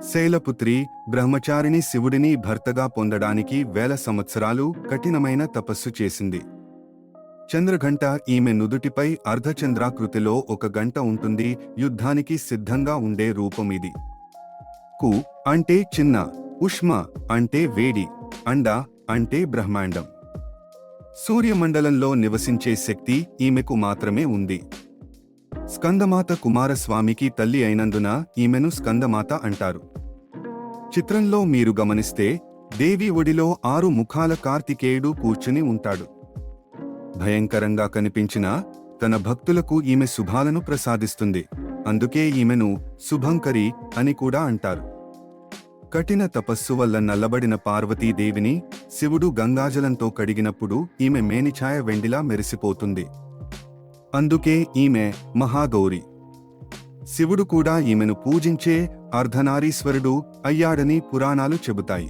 శైలపుత్రి బ్రహ్మచారిణి శివుడిని భర్తగా పొందడానికి వేల సంవత్సరాలు కఠినమైన తపస్సు చేసింది. చంద్రఘంట ఈమె నుదుటిపై అర్ధచంద్రాకృతిలో ఒక గంట ఉంటుంది. యుద్ధానికి సిద్ధంగా ఉండే రూపం ఇది. కు అంటే చిన్న, ఉష్మ అంటే వేడి, అండ అంటే బ్రహ్మాండం. సూర్యమండలంలో నివసించే శక్తి ఈమెకు మాత్రమే ఉంది. స్కందమాత కుమారస్వామికి తల్లి అయినందున ఈమెను స్కందమాత అంటారు. చిత్రంలో మీరు గమనిస్తే దేవి ఒడిలో 6 ముఖాల కార్తికేయుడు కూర్చుని ఉంటాడు. భయంకరంగా కనిపించినా తన భక్తులకు ఈమె శుభాలను ప్రసాదిస్తుంది. అందుకే ఈమెను శుభంకరి అని కూడా అంటారు. కఠిన తపస్సు వల్ల నల్లబడిన పార్వతీదేవిని శివుడు గంగాజలంతో కడిగినప్పుడు ఈమె మేనిఛాయ వెండిలా మెరిసిపోతుంది. అందుకే ఈమె మహాగౌరి. శివుడు కూడా ఈమెను పూజించే అర్ధనారీశ్వరుడు అయ్యాడని పురాణాలు చెబుతాయి.